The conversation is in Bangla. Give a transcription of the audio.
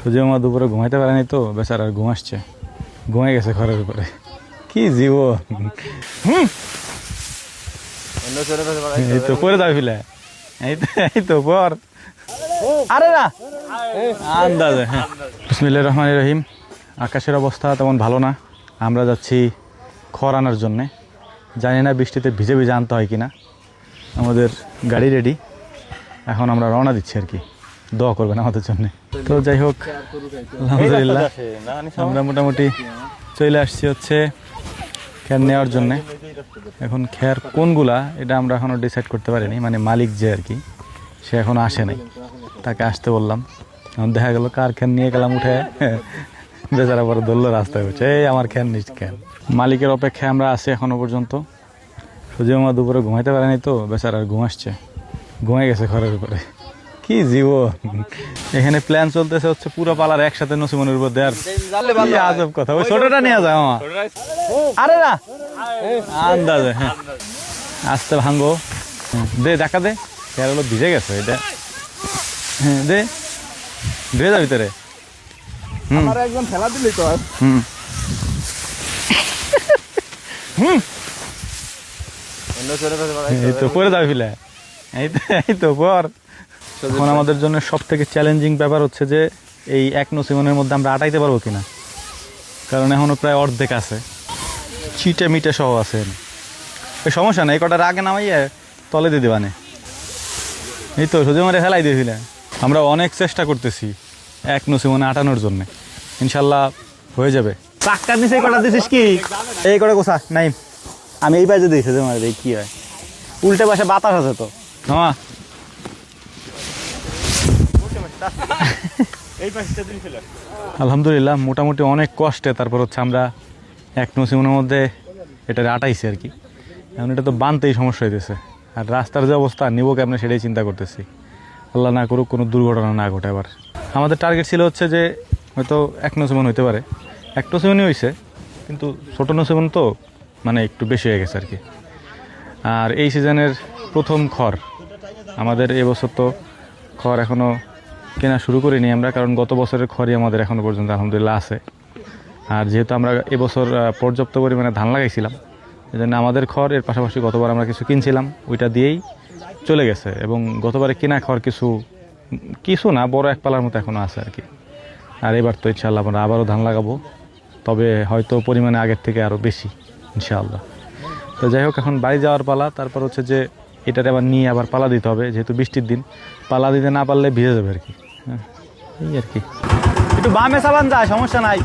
সুজি মামা দুপুরে ঘুমাইতে পারেনি তো বেচারা ঘুম আসছে, ঘুমাই গেছে ঘরের উপরে। কি জীবন! এই তো পরে যাবে ফিলে, এই তো পর। আরে না আন্দাজে। হ্যাঁ, বিসমিল্লাহির রহমানির রহিম। আকাশের অবস্থা তেমন ভালো না। আমরা যাচ্ছি খড় আনার জন্যে। জানি না বৃষ্টিতে ভিজে ভিজে আনতে হয় কিনা। আমাদের গাড়ি রেডি, এখন আমরা রওনা দিচ্ছি আর কি। দোয়া করবেন আমাদের জন্য। তো যাই হোক, আলহামদুলিল্লাহ আমরা মোটামুটি চলে আসছি হচ্ছে খ্যার নেওয়ার জন্যে। এখন খ্যার কোনগুলা এটা আমরা এখনও ডিসাইড করতে পারিনি, মানে মালিক যে আর কি, সে এখনও আসে নাই। তাকে আসতে বললাম, এখন দেখা গেল কার খ্যান নিয়ে গেলাম উঠে, বেচারা পরে ধরলো রাস্তায় উঠছে, এই আমার খ্যান নিচ খ্যান। মালিকের অপেক্ষায় আমরা আছি এখনও পর্যন্ত। সুজি মামা দুপুরে ঘুমাইতে পারেনি তো বেচারা ঘুম আসছে, ঘুমাই গেছে ঘরের উপরে। কি জীবন! এখানে প্ল্যান চলতেছে হচ্ছে পুরো পালার একসাথে নসিমনের উপর দেওয়ার। আজব কথা, ওই ছোটটা নিয়ে যায় মামা। আরে না আন্দাজে। হ্যাঁ, আস্তে ভাঙ্গো, দে দেখা দে। খেয়াল ভিজে গেছে এটা। হ্যাঁ দে, ধুয়ে যা ভিতরে। একদম ফেলা দিলি তো। এই তো পরে যাবে ফিলে, এই তো পর। এখন আমাদের জন্য সব থেকে চ্যালেঞ্জিং ব্যাপার হচ্ছে যে এই এক নসিমনের মধ্যে আমরা আটাইতে পারবো কিনা, কারণ এখনো প্রায় অর্ধেক আছে, চিটে মিটে সহ আছে। এই সমস্যা নেই, কটার আগে নামাইয়ে তলে দিয়ে দেবানে। এই তো সুজি মারে ফেলাই দিয়ে ফেলে। আমরা অনেক চেষ্টা করতেছি এক নসিমনে আটানোর জন্য, ইনশাল্লাহ হয়ে যাবে। চাক্কার নিচে কটা দিছিস কি? এই কটা কোথা নাই, আমি এই পাশে দিয়েছি সুজি মারে, দেখি কি হয়। উল্টে পাশে বাতাস আছে তো মামা। আলহামদুলিল্লাহ মোটামুটি অনেক কষ্টে তারপর হচ্ছে আমরা এক নসিমনের মধ্যে এটা আটাইছি আর কি। এখন এটা তো বানতেই সমস্যা হইতেছে, আর রাস্তার যে অবস্থা নিব কেমন সেটাই চিন্তা করতেছি। আল্লাহ না করুক কোনো দুর্ঘটনা না ঘটে। আবার আমাদের টার্গেট ছিল হচ্ছে যে হয়তো এক নসিমন হইতে পারে, এক নসিমনই হয়েছে, কিন্তু ছোটো নসিমন তো মানে একটু বেশি হয়ে গেছে আর কি। আর এই সিজনের প্রথম খড় আমাদের, এবছর তো খড় এখনও কেনা শুরু করিনি আমরা, কারণ গত বছরের খড়ই আমাদের এখনও পর্যন্ত আলহামদুলিল্লাহ আছে। আর যেহেতু আমরা এবছর পর্যাপ্ত পরিমাণে ধান লাগাইছিলাম, এই জন্য আমাদের খড় এর পাশাপাশি গতবার আমরা কিছু কিনছিলাম, ওইটা দিয়েই চলে গেছে। এবং গতবারে কিনা খড় কিছু না, বড় এক পালার মতো এখনও আছে আর কি। আর এবার তো ইনশাআল্লাহ আমরা আবারও ধান লাগাবো, তবে হয়তো পরিমাণে আগের থেকে আরও বেশি ইনশাআল্লাহ। তো যাই হোক, এখন বাড়ি যাওয়ার পালা। তারপর হচ্ছে যে এটাতে আবার নিয়ে আবার পালা দিতে হবে, যেহেতু বৃষ্টির দিন, পালা দিতে না পারলে ভিজে যাবে আর কি। হ্যাঁ, এই আর কি। একটু বামে চালান যায়, সমস্যা নাই।